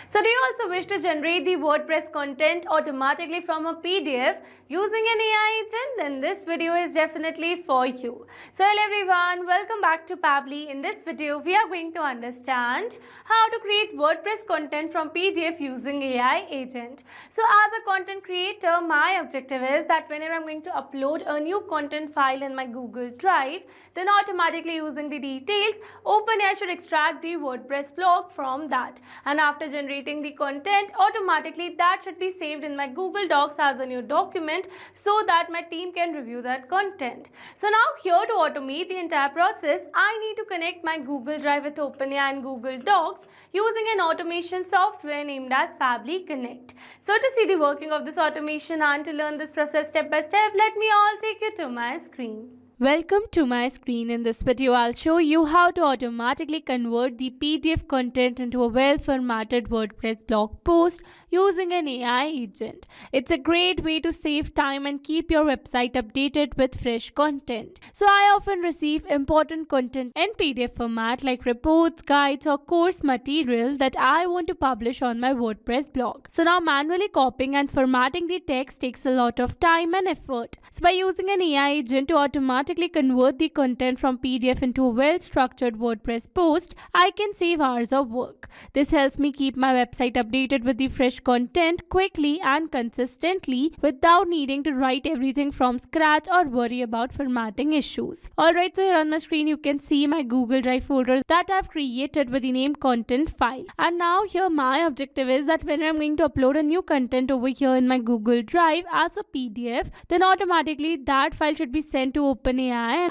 So do you also wish to generate the WordPress content automatically from a PDF using an AI agent? Then this video is definitely for you. So hello everyone, welcome back to Pabbly. In this video, we are going to understand how to create WordPress content from PDF using AI agent. So as a content creator, my objective is that whenever I'm going to upload a new content file in my Google Drive, then automatically using the details, OpenAI should extract the WordPress blog from that. And after generating the content, automatically that should be saved in my Google Docs as a new document so that my team can review that content. So now here to automate the entire process, I need to connect my Google Drive with OpenAI and Google Docs using an automation software named as Pabbly Connect. So to see the working of this automation and to learn this process step by step, let me all take you to my screen. Welcome to my screen. In this video, I'll show you how to automatically convert the PDF content into a well-formatted WordPress blog post using an AI agent. It's a great way to save time and keep your website updated with fresh content. So I often receive important content in PDF format like reports, guides or course material that I want to publish on my WordPress blog. So now manually copying and formatting the text takes a lot of time and effort. So by using an AI agent to automatically convert the content from PDF into a well-structured WordPress post, I can save hours of work. This helps me keep my website updated with the fresh content quickly and consistently without needing to write everything from scratch or worry about formatting issues. Alright, so here on my screen you can see my Google Drive folder that I've created with the name content file. And now here my objective is that when I'm going to upload a new content over here in my Google Drive as a PDF, then automatically that file should be sent to OpenAI,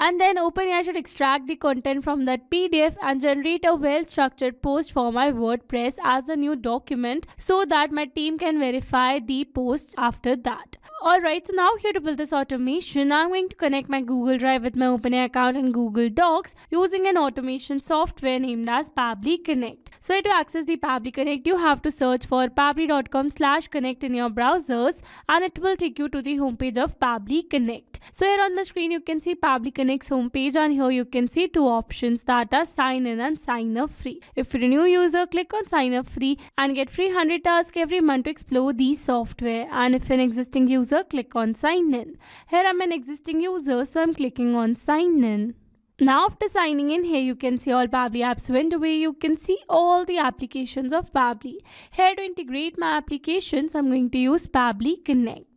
and then OpenAI should extract the content from that PDF and generate a well-structured post for my WordPress as a new document so that my team can verify the posts after that. Alright, so now here to build this automation, I'm going to connect my Google Drive with my OpenAI account and Google Docs using an automation software named as Pabbly Connect. So to access the Pabbly Connect, you have to search for pabbly.com/connect in your browsers and it will take you to the homepage of Pabbly Connect. So here on the screen you can see Pabbly Connect's homepage, and here you can see two options that are sign in and sign up free. If you're a new user, click on sign up free and get free 100 tasks every month to explore the software. And if you're an existing user, click on sign in. Here I'm an existing user, so I'm clicking on sign in. Now after signing in, here you can see all Pabbly apps window where you can see all the applications of Pabbly. Here to integrate my applications, I'm going to use Pabbly Connect.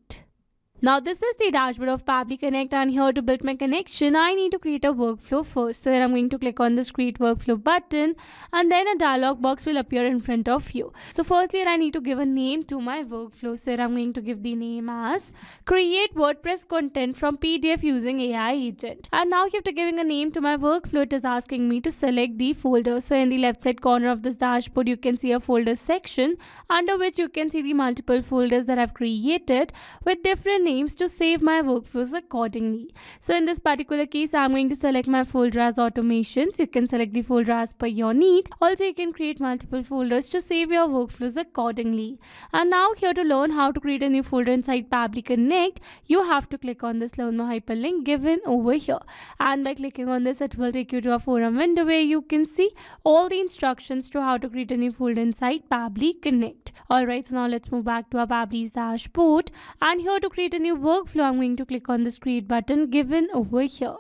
Now this is the dashboard of Pabbly Connect, and here to build my connection, I need to create a workflow first. So here I'm going to click on this create workflow button, and then a dialog box will appear in front of you. So firstly I need to give a name to my workflow. So here I'm going to give the name as create WordPress content from PDF using AI agent. And now after giving a name to my workflow, it is asking me to select the folder. So in the left side corner of this dashboard, you can see a folder section under which you can see the multiple folders that I've created with different names to save my workflows accordingly. So in this particular case, I'm going to select my folder as automations. You can select the folder as per your need. Also, you can create multiple folders to save your workflows accordingly. And now here to learn how to create a new folder inside Pabbly Connect, you have to click on this learn more hyperlink given over here. And by clicking on this, it will take you to a forum window where you can see all the instructions to how to create a new folder inside Pabbly Connect. Alright, so now let's move back to our Pabbly's dashboard, and here to create a new workflow, I'm going to click on this create button given over here.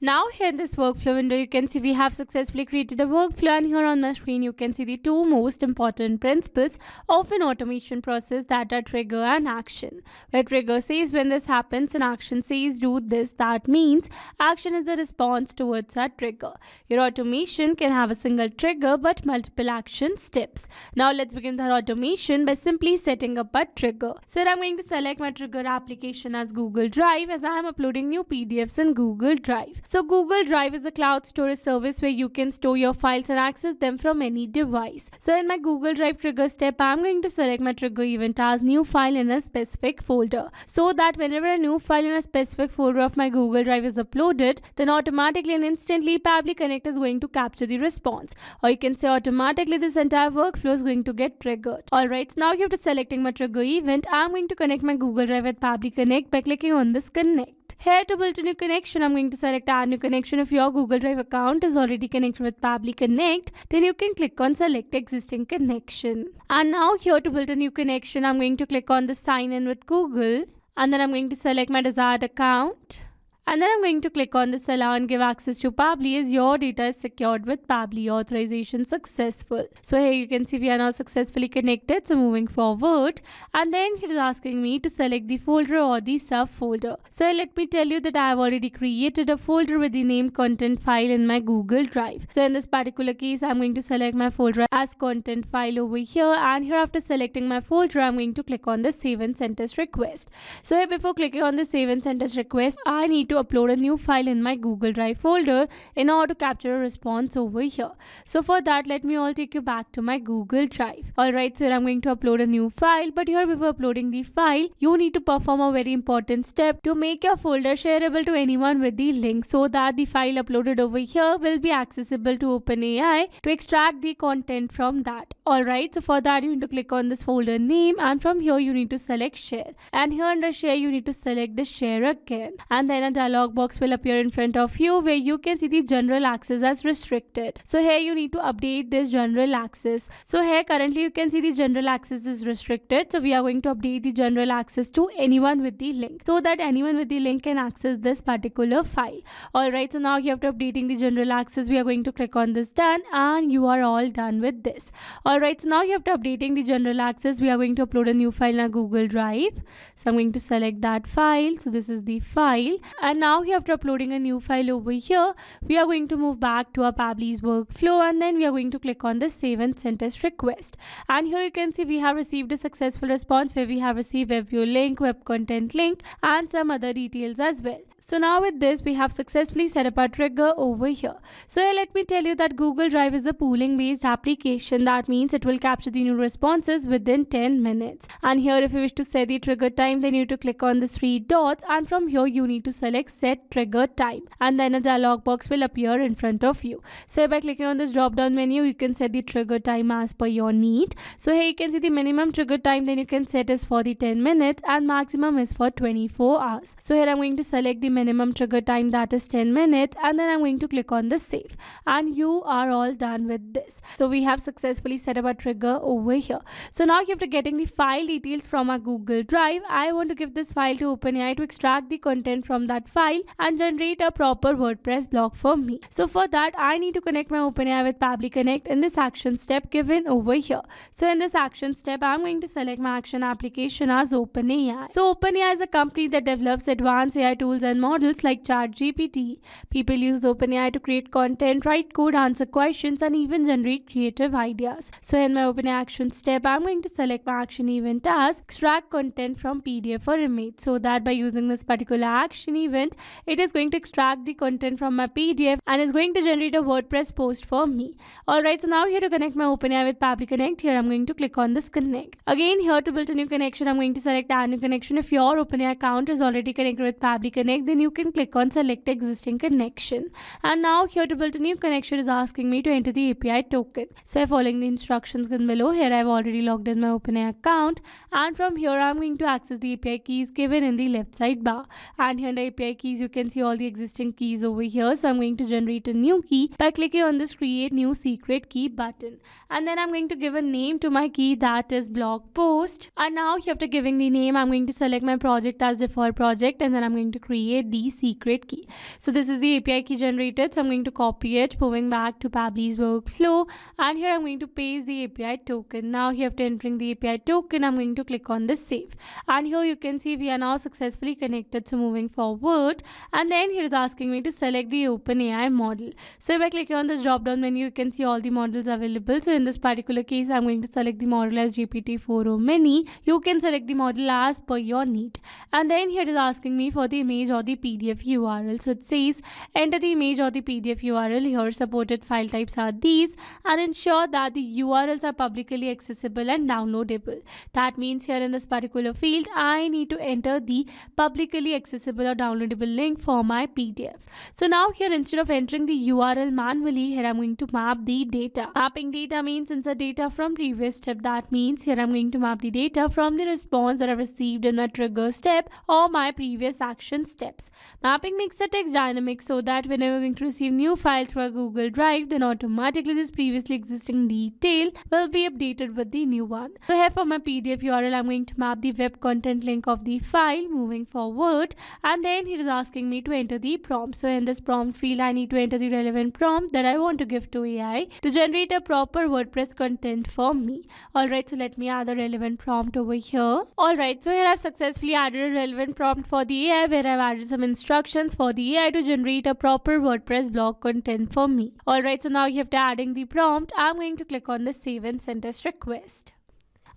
Now here in this workflow window, you can see we have successfully created a workflow, and here on my screen you can see the two most important principles of an automation process, that are trigger and action. Where trigger says when this happens and action says do this, that means action is a response towards a trigger. Your automation can have a single trigger but multiple action steps. Now let's begin with our automation by simply setting up a trigger. So here I'm going to select my trigger application as Google Drive, as I am uploading new PDFs in Google Drive. So Google Drive is a cloud storage service where you can store your files and access them from any device. So in my Google Drive trigger step, I'm going to select my trigger event as new file in a specific folder, so that whenever a new file in a specific folder of my Google Drive is uploaded, then automatically and instantly Pabbly Connect is going to capture the response. Or you can say automatically this entire workflow is going to get triggered. Alright, so now after selecting my trigger event, I'm going to connect my Google Drive with Pabbly Connect by clicking on this connect. Here to build a new connection, I'm going to select add new connection. If your Google Drive account is already connected with Pabbly Connect, then you can click on select existing connection. And now here to build a new connection, I'm going to click on the sign in with Google, and then I'm going to select my desired account. And then I'm going to click on this allow and give access to Pabbly as your data is secured with Pabbly. Authorization successful. So here you can see we are now successfully connected. So moving forward, and then it is asking me to select the folder or the subfolder. So let me tell you that I have already created a folder with the name content file in my Google Drive. So in this particular case, I'm going to select my folder as content file over here, and here after selecting my folder, I'm going to click on the save and send test request. So here before clicking on the save and send test request, I need to upload a new file in my Google Drive folder in order to capture a response over here. So for that, let me all take you back to my Google Drive. Alright, so here I'm going to upload a new file, but here before uploading the file, you need to perform a very important step to make your folder shareable to anyone with the link, so that the file uploaded over here will be accessible to OpenAI to extract the content from that. Alright, so for that you need to click on this folder name, and from here you need to select share, and here under share you need to select the share again, and then a dialog box will appear in front of you where you can see the general access as restricted. So here you need to update this general access. So here currently you can see the general access is restricted, so we are going to update the general access to anyone with the link, so that anyone with the link can access this particular file. Alright, so now after updating the general access, we are going to click on this done, and you are all done with this. Alright, so now after updating the general access, we are going to upload a new file in our Google Drive. So I'm going to select that file. So this is the file, and now after uploading a new file over here, we are going to move back to our Pabbly's workflow, and then we are going to click on the save and send test request. And here you can see we have received a successful response where we have received web view link, web content link, and some other details as well. So now with this, we have successfully set up our trigger over here. So here let me tell you that Google Drive is a pooling based application. That means it will capture the new responses within 10 minutes. And here if you wish to set the trigger time, then you need to click on the 3 dots, and from here you need to select set trigger time, and then a dialog box will appear in front of you. So by clicking on this drop down menu, you can set the trigger time as per your need. So here you can see the minimum trigger time then you can set is for the 10 minutes, and maximum is for 24 hours. So here I'm going to select the minimum trigger time, that is 10 minutes, and then I'm going to click on the save, and you are all done with this. So we have successfully set up a trigger over here. So now after getting the file details from our Google Drive, I want to give this file to OpenAI to extract the content from that file and generate a proper WordPress blog for me. So for that, I need to connect my OpenAI with Pabbly Connect in this action step given over here. So in this action step, I'm going to select my action application as OpenAI. So OpenAI is a company that develops advanced AI tools and models like ChatGPT. People use OpenAI to create content, write code, answer questions, and even generate creative ideas. So in my OpenAI action step, I'm going to select my action event as extract content from PDF or image, so that by using this particular action event, it is going to extract the content from my PDF and is going to generate a WordPress post for me. Alright, so now here to connect my OpenAI with Pabbly Connect, here I'm going to click on this connect. Again, here to build a new connection, I'm going to select add new connection. If your OpenAI account is already connected with Pabbly Connect, then you can click on select existing connection. And now here to build a new connection is asking me to enter the API token. So following the instructions given below, here I've already logged in my OpenAI account, and from here I'm going to access the API keys given in the left side bar. And here under API keys, you can see all the existing keys over here. So I'm going to generate a new key by clicking on this create new secret key button, and then I'm going to give a name to my key, that is blog post. And now after giving the name, I'm going to select my project as default project, and then I'm going to create the secret key. So this is the API key generated, so I'm going to copy it, moving back to Pabbly's workflow, and here I'm going to paste the API token. Now here after entering the API token, I'm going to click on this save, and here you can see we are now successfully connected. So moving forward, and then here is asking me to select the OpenAI model. So by clicking on this drop down menu, you can see all the models available. So in this particular case, I'm going to select the model as GPT-4o Mini. You can select the model as per your need, and then here it is asking me for the image or the PDF URL. So it says enter the image or the PDF URL. Here supported file types are these, and ensure that the URLs are publicly accessible and downloadable. That means here in this particular field, I need to enter the publicly accessible or downloadable link for my PDF. So now here, instead of entering the URL manually, here I'm going to map the data. Mapping data means insert data from previous step. That means here I'm going to map the data from the response that I received in my trigger step or my previous action step. steps. Mapping makes the text dynamic so that whenever we're going to receive new file through our Google Drive, then automatically this previously existing detail will be updated with the new one. So here for my PDF URL, I'm going to map the web content link of the file moving forward, and then it is asking me to enter the prompt. So in this prompt field, I need to enter the relevant prompt that I want to give to AI to generate a proper WordPress content for me. Alright, so let me add the relevant prompt over here. Alright, so here I've successfully added a relevant prompt for the AI where I've added some instructions for the AI to generate a proper WordPress blog content for me. Alright, so now after adding the prompt, I'm going to click on the save and send test request.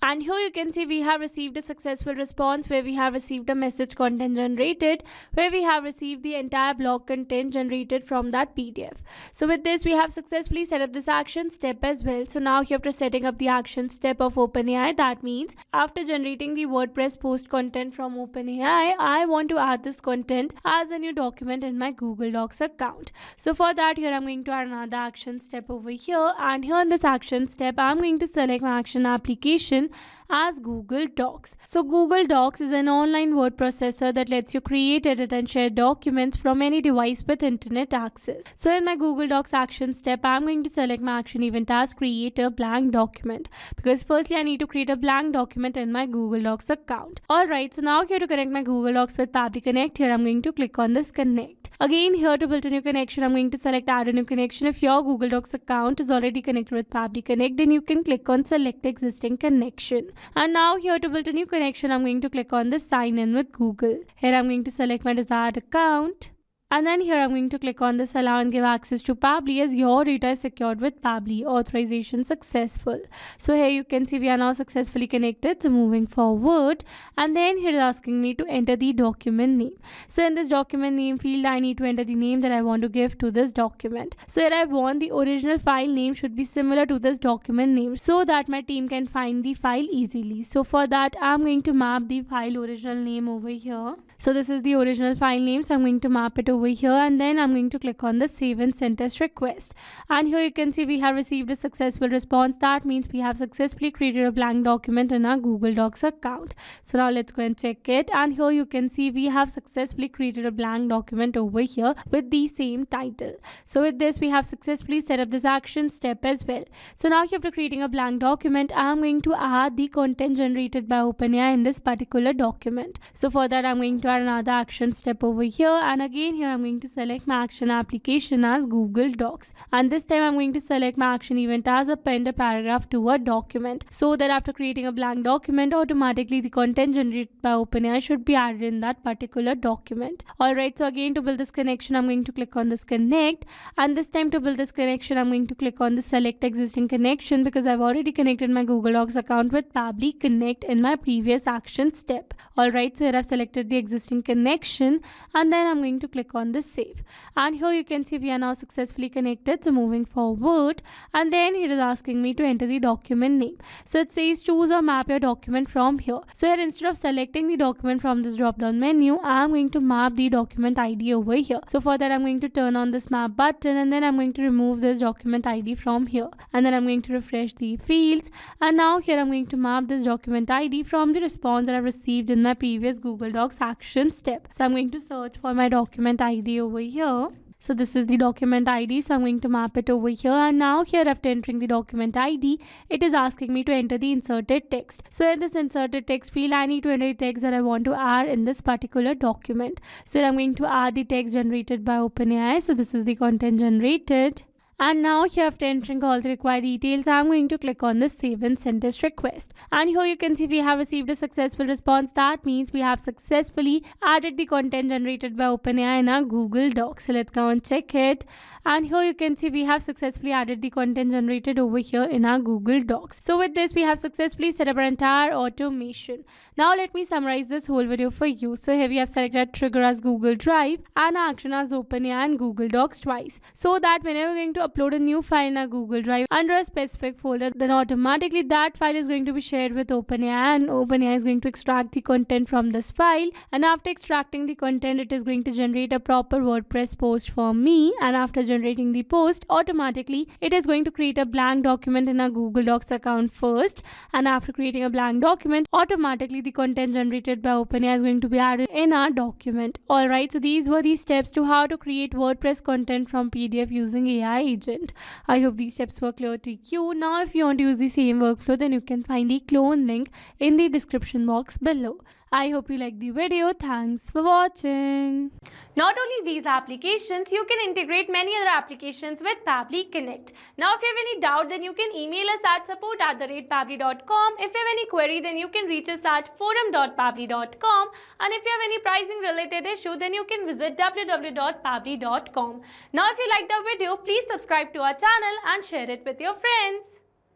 And here you can see we have received a successful response where we have received a message content generated, where we have received the entire blog content generated from that PDF. So with this, we have successfully set up this action step as well. So now after setting up the action step of OpenAI, that means after generating the WordPress post content from OpenAI, I want to add this content as a new document in my Google Docs account. So for that, here I'm going to add another action step over here, and here in this action step, I'm going to select my action application as Google Docs. So Google Docs is an online word processor that lets you create, edit and share documents from any device with internet access. So in my Google Docs action step, I'm going to select my action event as create a blank document, because firstly I need to create a blank document in my Google Docs account. Alright, so now here to connect my Google Docs with Pabbly Connect, here I'm going to click on this connect. Again, here to build a new connection, I'm going to select add a new connection. If your Google Docs account is already connected with Pabbly Connect, then you can click on select existing connection. And now here to build a new connection, I'm going to click on the sign in with Google. Here I'm going to select my desired account. And then here I'm going to click on this allow and give access to Pabbly as your data is secured with Pabbly. Authorization successful. So here you can see we are now successfully connected. So moving forward, and then here is asking me to enter the document name. So in this document name field, I need to enter the name that I want to give to this document. So here I want the original file name should be similar to this document name so that my team can find the file easily. So for that, I'm going to map the file original name over here. So this is the original file name, so I'm going to map it over here, and then I'm going to click on the save and send test request. And here you can see we have received a successful response. That means we have successfully created a blank document in our Google Docs account. So now let's go and check it, and here you can see we have successfully created a blank document over here with the same title. So with this, we have successfully set up this action step as well. So now after creating a blank document, I'm going to add the content generated by OpenAI in this particular document. So for that, I'm going to add another action step over here, and again here I'm going to select my action application as Google Docs, and this time I'm going to select my action event as append a paragraph to a document, so that after creating a blank document, automatically the content generated by OpenAI should be added in that particular document. Alright, so again to build this connection, I'm going to click on this connect, and this time to build this connection, I'm going to click on the select existing connection because I've already connected my Google Docs account with Pabbly Connect in my previous action step. Alright, so here I've selected the existing connection, and then I'm going to click on this save, and here you can see we are now successfully connected. So moving forward, and then it is asking me to enter the document name. So it says choose or map your document from here. So here instead of selecting the document from this drop down menu, I'm going to map the document ID over here. So for that, I'm going to turn on this map button, and then I'm going to remove this document ID from here, and then I'm going to refresh the fields, and now here I'm going to map this document ID from the response that I've received in my previous Google Docs action step. So I'm going to search for my document ID over here. So this is the document ID, so I'm going to map it over here, and now here after entering the document ID, it is asking me to enter the inserted text. So in this inserted text field, I need to enter the text that I want to add in this particular document. So I'm going to add the text generated by OpenAI. So this is the content generated. And now here after entering all the required details, I'm going to click on the save and send test request. And here you can see we have received a successful response. That means we have successfully added the content generated by OpenAI in our Google Docs. So let's go and check it. And here you can see we have successfully added the content generated over here in our Google Docs. So with this, we have successfully set up our entire automation. Now let me summarize this whole video for you. So here we have selected trigger as Google Drive and action as OpenAI and Google Docs twice, so that whenever we're going to upload a new file in our Google Drive under a specific folder, then automatically that file is going to be shared with OpenAI, and OpenAI is going to extract the content from this file. And after extracting the content, it is going to generate a proper WordPress post for me. And after generating the post, automatically it is going to create a blank document in our Google Docs account first. And after creating a blank document, automatically the content generated by OpenAI is going to be added in our document. Alright, so these were the steps to how to create WordPress content from PDF using AI agent. I hope these steps were clear to you. Now if you want to use the same workflow, then you can find the clone link in the description box below. I hope you liked the video. Thanks for watching. Not only these applications, you can integrate many other applications with Pabbly Connect. Now if you have any doubt, then you can email us at support@pabbly.com. If you have any query, then you can reach us at forum.pabbly.com. And if you have any pricing related issue, then you can visit www.pabbly.com. Now if you liked the video, please subscribe to our channel and share it with your friends.